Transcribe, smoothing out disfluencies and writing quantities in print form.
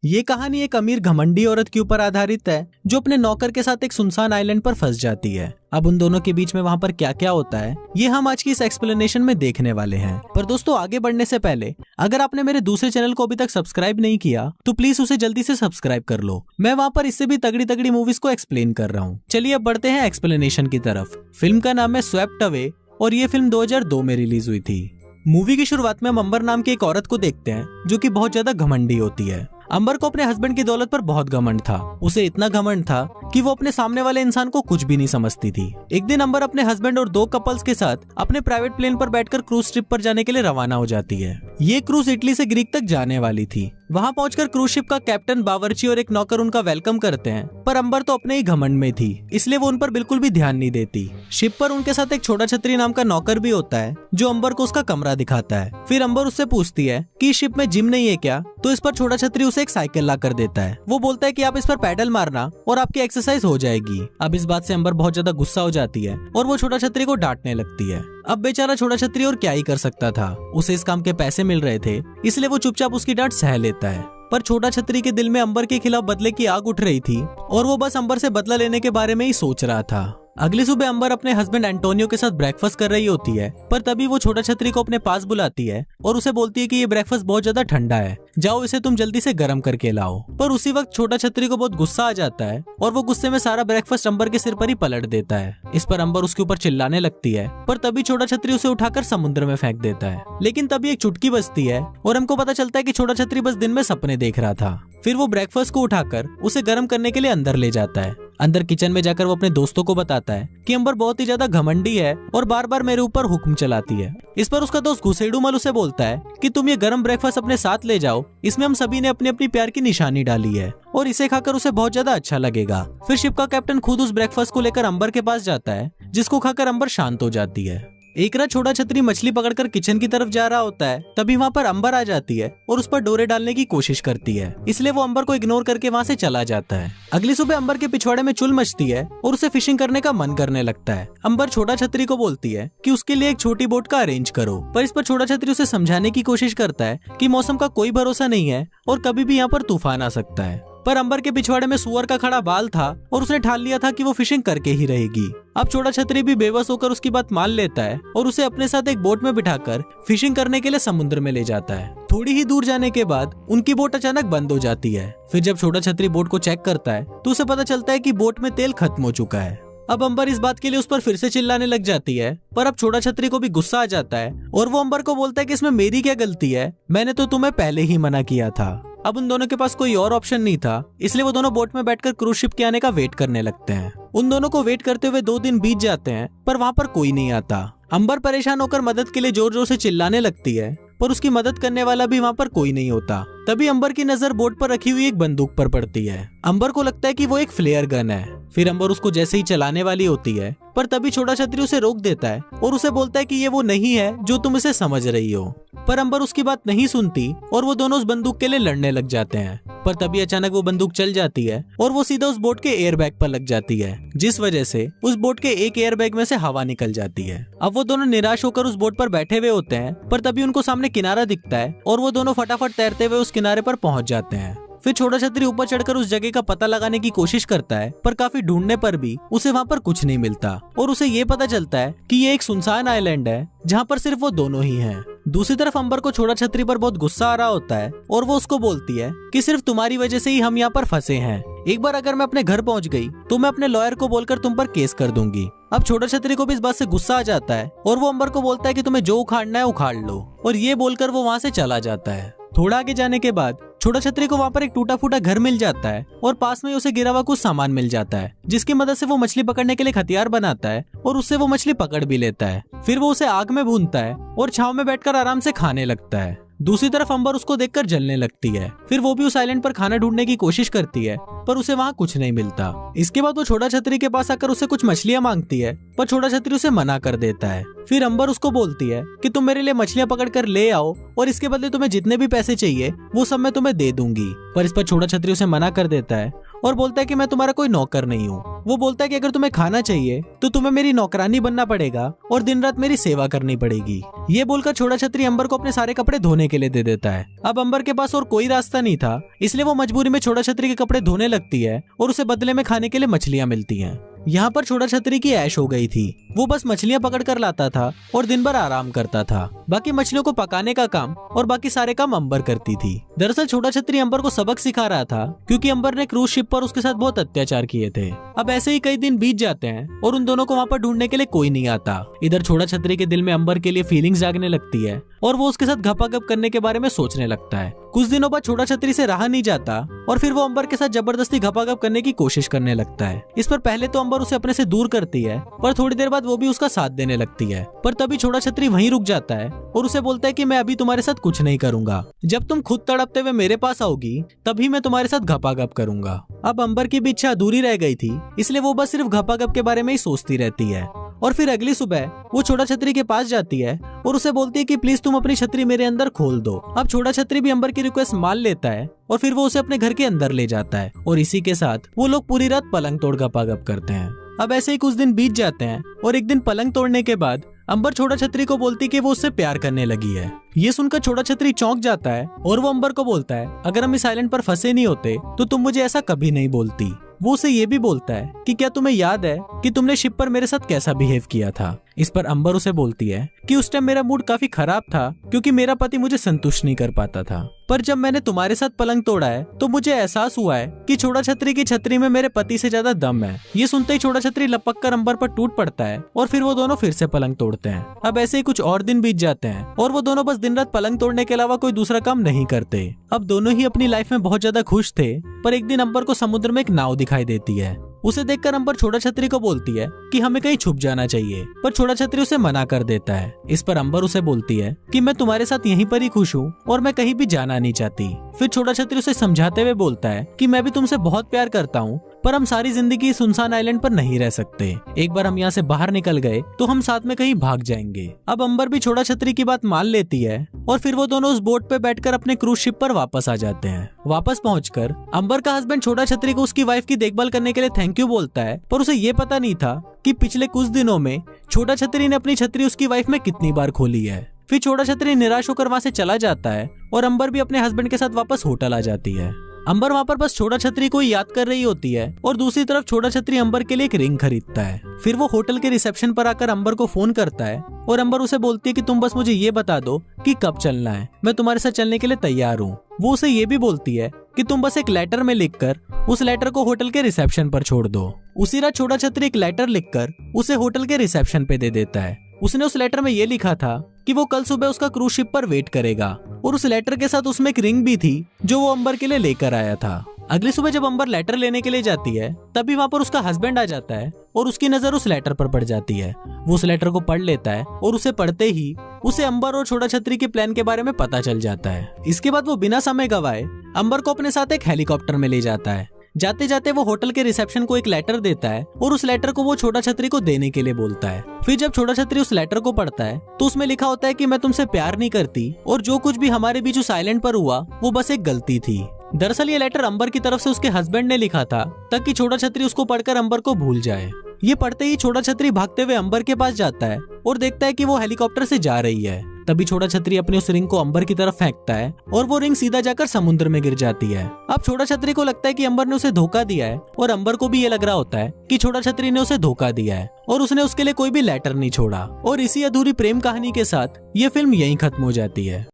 ये कहानी एक अमीर घमंडी औरत के ऊपर आधारित है जो अपने नौकर के साथ एक सुनसान आइलैंड पर फंस जाती है। अब उन दोनों के बीच में वहाँ पर क्या क्या होता है ये हम आज की इस एक्सप्लेनेशन में देखने वाले हैं। पर दोस्तों आगे बढ़ने से पहले अगर आपने मेरे दूसरे चैनल को अभी तक सब्सक्राइब नहीं किया तो प्लीज उसे जल्दी से सब्सक्राइब कर लो। मैं वहाँ पर इससे भी तगड़ी तगड़ी मूवीज को एक्सप्लेन कर रहा हूँ। चलिए अब बढ़ते हैं एक्सप्लेनेशन की तरफ। फिल्म का नाम है स्वेप्ट अवे और ये फिल्म 2002 में रिलीज हुई थी। मूवी की शुरुआत में हम अंबर नाम की एक औरत को देखते हैं जो कि बहुत ज्यादा घमंडी होती है। अंबर को अपने हस्बैंड की दौलत पर बहुत घमंड था। उसे इतना घमंड था कि वो अपने सामने वाले इंसान को कुछ भी नहीं समझती थी। एक दिन अंबर अपने हस्बैंड और 2 कपल्स के साथ अपने प्राइवेट प्लेन पर बैठकर क्रूज ट्रिप पर जाने के लिए रवाना हो जाती है। ये क्रूज इटली से ग्रीक तक जाने वाली थी। वहाँ पहुंचकर क्रूज शिप का कैप्टन, बावर्ची और एक नौकर उनका वेलकम करते हैं, पर अंबर तो अपने ही घमंड में थी इसलिए वो उन पर बिल्कुल भी ध्यान नहीं देती। शिप पर उनके साथ एक छोटा छतरी नाम का नौकर भी होता है जो अंबर को उसका कमरा दिखाता है। फिर अंबर उससे पूछती है कि शिप में जिम नहीं है क्या, तो इस पर छोटा छतरी उसे एक साइकिल ला कर देता है। वो बोलता है कि आप इस पर पैडल मारना और आपकी एक्सरसाइज हो जाएगी। अब इस बात से अंबर बहुत ज्यादा गुस्सा हो जाती है और वो छोटा छतरी को डांटने लगती है। अब बेचारा छोटा छतरी और क्या ही कर सकता था, उसे इस काम के पैसे मिल रहे थे इसलिए वो चुपचाप उसकी डांट सह लेता है। पर छोटा छतरी के दिल में अंबर के खिलाफ बदले की आग उठ रही थी और वो बस अंबर से बदला लेने के बारे में ही सोच रहा था। अगली सुबह अंबर अपने हस्बैंड एंटोनियो के साथ ब्रेकफास्ट कर रही होती है, पर तभी वो छोटा छतरी को अपने पास बुलाती है और उसे बोलती है कि ये ब्रेकफास्ट बहुत ज्यादा ठंडा है, जाओ इसे तुम जल्दी से गर्म करके लाओ। पर उसी वक्त छोटा छतरी को बहुत गुस्सा आ जाता है और वो गुस्से में सारा ब्रेकफास्ट अंबर के सिर पर ही पलट देता है। इस पर अंबर उसके ऊपर चिल्लाने लगती है, पर तभी छोटा छतरी उसे उठाकर समुद्र में फेंक देता है। लेकिन तभी एक चुटकी बजती है और हमको पता चलता है कि छोटा छतरी बस दिन में सपने देख रहा था। फिर वो ब्रेकफास्ट को उठाकर उसे गर्म करने के लिए अंदर ले जाता है। अंदर किचन में जाकर वो अपने दोस्तों को बताता है कि अंबर बहुत ही ज्यादा घमंडी है और बार बार मेरे ऊपर हुक्म चलाती है। इस पर उसका दोस्त घुसेड़ूमल उसे बोलता है कि तुम ये गर्म ब्रेकफास्ट अपने साथ ले जाओ, इसमें हम सभी ने अपनी अपनी प्यार की निशानी डाली है और इसे खाकर उसे बहुत ज्यादा अच्छा लगेगा। फिर शिप का कैप्टन खुद उस ब्रेकफास्ट को लेकर अंबर के पास जाता है, जिसको खाकर अंबर शांत हो जाती है। एक रात छोटा छतरी मछली पकड़कर किचन की तरफ जा रहा होता है, तभी वहाँ पर अंबर आ जाती है और उस पर डोरे डालने की कोशिश करती है, इसलिए वो अंबर को इग्नोर करके वहाँ से चला जाता है। अगली सुबह अंबर के पिछवाड़े में चुल मचती है और उसे फिशिंग करने का मन करने लगता है। अंबर छोटा छतरी को बोलती है कि उसके लिए एक छोटी बोट का अरेंज करो, पर इस पर छोटा छतरी उसे समझाने की कोशिश करता है कि मौसम का कोई भरोसा नहीं है और कभी भी यहाँ पर तूफान आ सकता है। पर अंबर के पिछवाड़े में सुअर का खड़ा बाल था और उसने ठान लिया था कि वो फिशिंग करके ही रहेगी। अब छोटा छतरी भी बेबस होकर उसकी बात मान लेता है और उसे अपने साथ एक बोट में बिठाकर फिशिंग करने के लिए समुद्र में ले जाता है। थोड़ी ही दूर जाने के बाद उनकी बोट अचानक बंद हो जाती है। फिर जब छोटा छतरी बोट को चेक करता है तो उसे पता चलता है कि बोट में तेल खत्म हो चुका है। अब अंबर इस बात के लिए उस पर फिर से चिल्लाने लग जाती है, पर अब छोटा छतरी को भी गुस्सा आ जाता है और वो अंबर को बोलता है कि इसमें मेरी क्या गलती है, मैंने तो तुम्हें पहले ही मना किया था। अब उन दोनों के पास कोई और ऑप्शन नहीं था, इसलिए वो दोनों बोट में बैठकर क्रूज शिप के आने का वेट करने लगते हैं। उन दोनों को वेट करते हुए 2 दिन बीत जाते हैं, पर वहाँ पर कोई नहीं आता। अंबर परेशान होकर मदद के लिए जोर जोर से चिल्लाने लगती है, पर उसकी मदद करने वाला भी वहाँ पर कोई नहीं होता। तभी अंबर की नजर बोट पर रखी हुई एक बंदूक पर पड़ती है। अंबर को लगता है कि वो एक फ्लेयर गन है। फिर अंबर उसको जैसे ही चलाने वाली होती है, पर तभी छोटा छतरी उसे रोक देता है और उसे बोलता है कि ये वो नहीं है जो तुम इसे समझ रही हो। पर अंबर उसकी बात नहीं सुनती और वो दोनों उस बंदूक के लिए लड़ने लग जाते हैं। पर तभी अचानक वो बंदूक चल जाती है और वो सीधा उस बोट के एयरबैग पर लग जाती है, जिस वजह से उस बोट के एक एयरबैग में से हवा निकल जाती है। अब वो दोनों निराश होकर उस बोट पर बैठे हुए होते हैं, पर तभी उनको सामने किनारा दिखता है और वो दोनों फटाफट तैरते हुए उस किनारे पर पहुंच जाते हैं। फिर छोटा छतरी ऊपर चढ़कर उस जगह का पता लगाने की कोशिश करता है, पर काफी ढूंढने पर भी उसे वहाँ पर कुछ नहीं मिलता और उसे ये पता चलता है कि ये एक सुनसान आइलैंड है जहाँ पर सिर्फ वो दोनों ही हैं। दूसरी तरफ अंबर को छोटा छतरी पर बहुत गुस्सा आ रहा होता है और वो उसको बोलती है कि सिर्फ तुम्हारी वजह से ही हम यहाँ पर फंसे हैं। एक बार अगर मैं अपने घर पहुँच गई तो मैं अपने लॉयर को बोलकर तुम पर केस कर दूंगी। अब छोटा छतरी को भी इस बात से गुस्सा आ जाता है और वो अंबर को बोलता है कि तुम्हें जो उखाड़ना है उखाड़ लो, और ये बोलकर वो वहाँ से चला जाता है। थोड़ा आगे जाने के बाद छोटा छतरी को वहाँ पर एक टूटा फूटा घर मिल जाता है और पास में उसे गिरा हुआ कुछ सामान मिल जाता है, जिसकी मदद से वो मछली पकड़ने के लिए हथियार बनाता है और उससे वो मछली पकड़ भी लेता है। फिर वो उसे आग में भूनता है और छांव में बैठकर आराम से खाने लगता है। दूसरी तरफ अंबर उसको देखकर जलने लगती है। फिर वो भी उस आइलैंड पर खाना ढूंढने की कोशिश करती है, पर उसे वहाँ कुछ नहीं मिलता। इसके बाद वो छोटा छतरी के पास आकर उसे कुछ मछलियाँ मांगती है, पर छोटा छतरी उसे मना कर देता है। फिर अंबर उसको बोलती है कि तुम मेरे लिए मछलियाँ पकड़ कर ले आओ और इसके बदले तुम्हें जितने भी पैसे चाहिए वो सब मैं तुम्हें दे दूंगी, पर इस पर छोटा छतरी उसे मना कर देता है और बोलता है कि मैं तुम्हारा कोई नौकर नहीं हूँ। वो बोलता है कि अगर तुम्हें खाना चाहिए तो तुम्हें मेरी नौकरानी बनना पड़ेगा और दिन रात मेरी सेवा करनी पड़ेगी। ये बोलकर छोटा छतरी अंबर को अपने सारे कपड़े धोने के लिए दे देता है। अब अंबर के पास और कोई रास्ता नहीं था, इसलिए वो मजबूरी में छोटा छतरी के कपड़े धोने लगती है और उसे बदले में खाने के लिए मछलियां मिलती हैं। यहाँ पर छोटा छतरी की ऐश हो गई थी। वो बस मछलियां पकड़ कर लाता था और दिन भर आराम करता था। बाकी मछलियों को पकाने का काम और बाकी सारे काम अंबर करती थी। दरअसल छोटा छतरी अंबर को सबक सिखा रहा था, क्योंकि अंबर ने क्रूज शिप पर उसके साथ बहुत अत्याचार किए थे। अब ऐसे ही कई दिन बीत जाते हैं और उन दोनों को वहाँ पर ढूंढने के लिए कोई नहीं आता। इधर छोटा छतरी के दिल में अंबर के लिए फीलिंग्स जागने लगती है और वो उसके साथ घपाघप करने के बारे में सोचने लगता है। कुछ दिनों बाद छोटा छतरी से रहा नहीं जाता और फिर वो अंबर के साथ जबरदस्ती घपाघप करने की कोशिश करने लगता है। इस पर पहले तो अंबर उसे अपने से दूर करती है, पर थोड़ी देर बाद वो भी उसका साथ देने लगती है। पर तभी छोटा छतरी वहीं रुक जाता है और उसे बोलता है कि मैं अभी तुम्हारे साथ कुछ नहीं करूंगा। जब तुम खुद तड़पते हुए मेरे पास आओगी तभी मैं तुम्हारे साथ घपाघप करूंगा। अब अंबर की भी इच्छा अधूरी रह गई थी, इसलिए वो बस सिर्फ घपाघप के बारे में ही सोचती रहती है। और फिर अगली सुबह वो छोटा छतरी के पास जाती है और उसे बोलती है कि प्लीज तुम अपनी छतरी मेरे अंदर खोल दो। अब छोटा छतरी भी अंबर की रिक्वेस्ट मान लेता है और फिर वो उसे अपने घर के अंदर ले जाता है और इसी के साथ वो लोग पूरी रात पलंग तोड़ घपाघप करते हैं। अब ऐसे ही कुछ दिन बीत जाते हैं और एक दिन पलंग तोड़ने के बाद अंबर छोटा छतरी को बोलती कि वो उससे प्यार करने लगी है। ये सुनकर छोटा छतरी चौंक जाता है और वो अंबर को बोलता है, अगर हम इस आइलैंड पर फंसे नहीं होते तो तुम मुझे ऐसा कभी नहीं बोलती। वो उसे ये भी बोलता है कि क्या तुम्हें याद है कि तुमने शिप पर मेरे साथ कैसा बिहेव किया था। इस पर अंबर उसे बोलती है कि उस टाइम मेरा मूड काफी खराब था, क्योंकि मेरा पति मुझे संतुष्ट नहीं कर पाता था। पर जब मैंने तुम्हारे साथ पलंग तोड़ा है तो मुझे एहसास हुआ है कि छोटा छतरी की छतरी में मेरे पति से ज्यादा दम है। ये सुनते ही छोटा छतरी लपक कर अंबर पर टूट पड़ता है और फिर वो दोनों फिर से पलंग तोड़ते हैं। अब ऐसे ही कुछ और दिन बीत जाते हैं और वो दोनों बस दिन रात पलंग तोड़ने के अलावा कोई दूसरा काम नहीं करते। अब दोनों ही अपनी लाइफ में बहुत ज्यादा खुश थे, पर एक दिन अंबर को समुद्र में एक नाव दिखाई देती है। उसे देखकर अंबर छोटा छतरी को बोलती है कि हमें कहीं छुप जाना चाहिए, पर छोटा छतरी उसे मना कर देता है। इस पर अंबर उसे बोलती है कि मैं तुम्हारे साथ यहीं पर ही खुश हूँ और मैं कहीं भी जाना नहीं चाहती। फिर छोटा छतरी उसे समझाते हुए बोलता है कि मैं भी तुमसे बहुत प्यार करता हूँ, पर हम सारी जिंदगी सुनसान आइलैंड पर नहीं रह सकते। एक बार हम यहाँ से बाहर निकल गए तो हम साथ में कहीं भाग जाएंगे। अब अंबर भी छोटा छतरी की बात मान लेती है और फिर वो दोनों उस बोट पे बैठकर अपने क्रूज शिप पर वापस आ जाते हैं। वापस पहुंचकर अंबर का हस्बैंड छोटा छतरी को उसकी वाइफ की देखभाल करने के लिए थैंक यू बोलता है, पर उसे ये पता नहीं था कि पिछले कुछ दिनों में छोटा छतरी ने अपनी छतरी उसकी वाइफ में कितनी बार खोली है। फिर छोटा छतरी निराश होकर वहाँ से चला जाता है और अंबर भी अपने हस्बैंड के साथ वापस होटल आ जाती है। अंबर वहाँ पर बस छोटा छतरी को याद कर रही होती है और दूसरी तरफ छोटा छतरी अंबर के लिए एक रिंग खरीदता है। फिर वो होटल के रिसेप्शन पर आकर अंबर को फोन करता है और अंबर उसे बोलती है कि तुम बस मुझे ये बता दो कि कब चलना है, मैं तुम्हारे साथ चलने के लिए तैयार हूँ। वो उसे ये भी बोलती है कि तुम बस एक लेटर में लिखकर उस लेटर को होटल के रिसेप्शन पर छोड़ दो। उसी रात छोटा छतरी एक लेटर लिखकर उसे होटल के रिसेप्शन पे दे देता है। उसने उस लेटर में ये लिखा था कि वो कल सुबह उसका क्रूज शिप पर वेट करेगा और उस लेटर के साथ उसमें एक रिंग भी थी जो वो अंबर के लिए लेकर आया था। अगली सुबह जब अंबर लेटर लेने के लिए जाती है तभी वहाँ पर उसका हस्बैंड आ जाता है और उसकी नजर उस लेटर पर पड़ जाती है। वो उस लेटर को पढ़ लेता है और उसे पढ़ते ही उसे अंबर और छोटा छतरी के प्लान के बारे में पता चल जाता है। इसके बाद वो बिना समय गवाए अंबर को अपने साथ एक हेलीकॉप्टर में ले जाता है। जाते जाते वो होटल के रिसेप्शन को एक लेटर देता है और उस लेटर को वो छोटा छतरी को देने के लिए बोलता है। फिर जब छोटा छतरी उस लेटर को पढ़ता है तो उसमें लिखा होता है कि मैं तुमसे प्यार नहीं करती और जो कुछ भी हमारे बीच उस आइलैंड पर हुआ वो बस एक गलती थी। दरअसल ये लेटर अंबर की तरफ से उसके हस्बैंड ने लिखा था ताकि छोटा छतरी उसको पढ़कर अंबर को भूल जाए। ये पढ़ते ही छोटा छतरी भागते हुए अंबर के पास जाता है और देखता है कि वो हेलीकॉप्टर से जा रही है। तभी छोटा छतरी अपनी उस रिंग को अंबर की तरफ फेंकता है और वो रिंग सीधा जाकर समुद्र में गिर जाती है। अब छोटा छतरी को लगता है कि अंबर ने उसे धोखा दिया है और अंबर को भी ये लग रहा होता है कि छोटा छतरी ने उसे धोखा दिया है और उसने उसके लिए कोई भी लेटर नहीं छोड़ा। और इसी अधूरी प्रेम कहानी के साथ ये फिल्म यहीं खत्म हो जाती है।